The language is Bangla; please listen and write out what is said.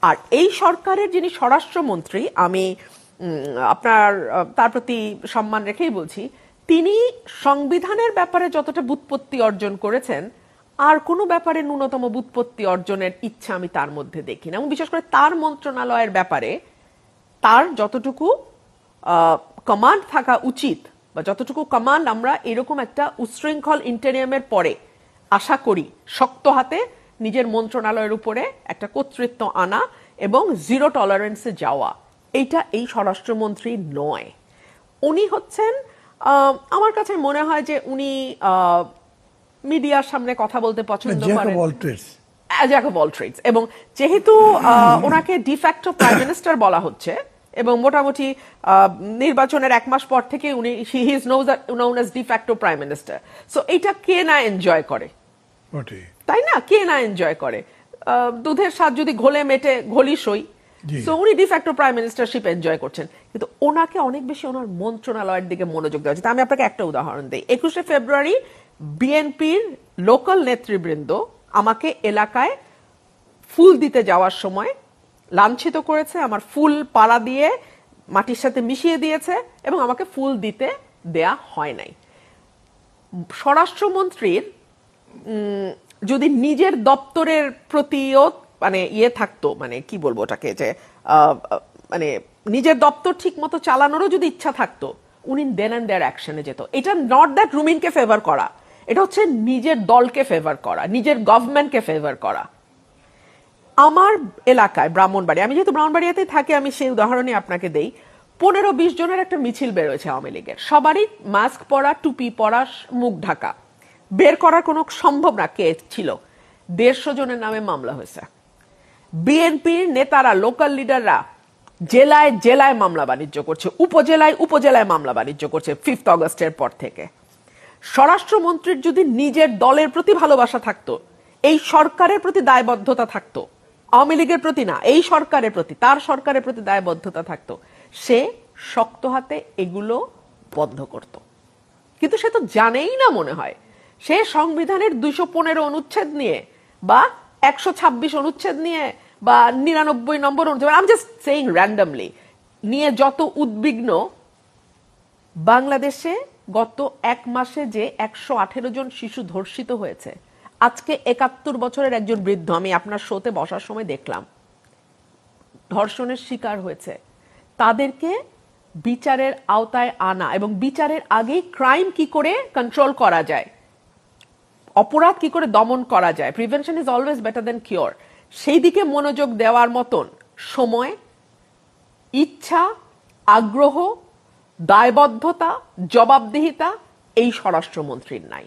আর এই সরকারের যিনি স্বরাষ্ট্রমন্ত্রী, আমি তার প্রতি সম্মান রেখেই বলছি, তিনি সংবিধানের ব্যাপারে যতটা বুৎপত্তি অর্জন করেছেন, আর কোনো ব্যাপারে ন্যূনতম বুৎপত্তি অর্জনের ইচ্ছা আমি তার মধ্যে দেখি না। এবং বিশেষ করে তার মন্ত্রণালয়ের ব্যাপারে তার যতটুকু কমান্ড থাকা উচিত, বা যতটুকু কমান্ড আমরা এরকম একটা উচ্ছৃঙ্খল ইন্টেরিয়ামের পরে আশা করি, শক্ত হাতে নিজের মন্ত্রণালয়ের উপরে একটা কর্তৃত্ব আনা এবং জিরো টলারেন্সে যাওয়া, এইটা এই স্বরাষ্ট্রমন্ত্রী নয়। উনি হচ্ছেন, আমার কাছে মনে হয় যে উনি মিডিয়ার সামনে কথা বলতে পছন্দ করেন, জ্যাক অফ অল ট্রেডস। এবং যেহেতু ওনাকে ডিফ্যাক্টো প্রাইম মিনিস্টার বলা হচ্ছে, এবং মোটামুটি নির্বাচনের 1 মাস পর থেকে উনি he is known as de facto prime minister. So এটা কে না এনজয় করে, তাই না? কে না এনজয় করে? দুধের স্বাদ যদি ঘোলে মেটে ঘোলি সই। সো উনি ডিফ্যাক্টো প্রাইম মিনিস্টারশিপ এনজয় করছেন, কিন্তু ওনাকে অনেক বেশি ওনার মন্ত্রণালয়ের দিকে মনোযোগ দেওয়া উচিত। আমি আপনাকে একটা উদাহরণ দিই। 21শে ফেব্রুয়ারি বিএনপির লোকাল নেতৃবৃন্দ আমাকে এলাকায় ফুল দিতে যাওয়ার সময় লাঞ্ছিত করেছে, আমার ফুল পাড়া দিয়ে মাটির সাথে মিশিয়ে দিয়েছে এবং আমাকে ফুল দিতে দেয়া হয় নাই। স্বরাষ্ট্রমন্ত্রীর যদি নিজের দপ্তরের প্রতিও মানে থাকতো, মানে কি বলবো ওটাকে, যে মানে নিজের দপ্তর ঠিক মতো চালানোরও যদি ইচ্ছা থাকতো, উনি দেন অ্যান্ড দেয়ার অ্যাকশনে যেত। এটা নট দ্যাট রুমিনকে ফেভার করা, এটা হচ্ছে নিজের দলকে ফেভার করা, নিজের গভর্নমেন্টকে ফেভার করা। আমার এলাকায় ব্রাহ্মণবাড়ি, আমি যেহেতু ব্রাহ্মণবাড়িয়াতেই থাকি, আমি সেই উদাহরণই আপনাকে দেই। 15-20 জনের একটা মিছিল বেরোয়েছে আওয়ামী লীগের, সবারই মাস্ক পরা, টুপি পরা, মুখ ঢাকা। বের করার কোনো সম্ভব না কে ছিল। 150 জনের নামে মামলা হয়েছে। বিএনপির নেতারা, লোকাল লিডাররা জেলায় জেলায় মামলা বাণিজ্য করছে, উপজেলায় উপজেলায় মামলা বাণিজ্য করছে 5 আগস্টের পর থেকে। স্বরাষ্ট্রমন্ত্রীর যদি নিজের দলের প্রতি ভালোবাসা থাকতো, এই সরকারের প্রতি দায়বদ্ধতা থাকতো, আওয়ামী লীগের প্রতি না, এই সরকারের প্রতি, তার সরকারের প্রতি দায়বদ্ধতা থাকতো, সে শক্ত হাতে এগুলো বন্ধ করত। কিন্তু সে তো জানেই না মনে হয়। সে সংবিধানের 215 অনুচ্ছেদ নিয়ে বা 126 অনুচ্ছেদ নিয়ে বা 99 নম্বর অনুচ্ছেদ, I am just saying randomly, নিয়ে যত উদ্বিগ্ন। বাংলাদেশে গত 1 মাসে যে 118 জন শিশু ধর্ষিত হয়েছে, আজকে 71 বছরের একজন বৃদ্ধ, আমি আপনার শোতে বসার সময় দেখলাম, ধর্ষণের শিকার হয়েছে। তাদেরকে বিচারের আওতায় আনা এবং বিচারের আগেই ক্রাইম কি করে কন্ট্রোল করা যায়, অপরাধ কি করে দমন করা যায়, prevention is always better then cure, সেই দিকে মনোযোগ দেওয়ার মতন সময়, ইচ্ছা, আগ্রহ, দায়বদ্ধতা, জবাবদিহিতা এই স্বরাষ্ট্রমন্ত্রীর নাই।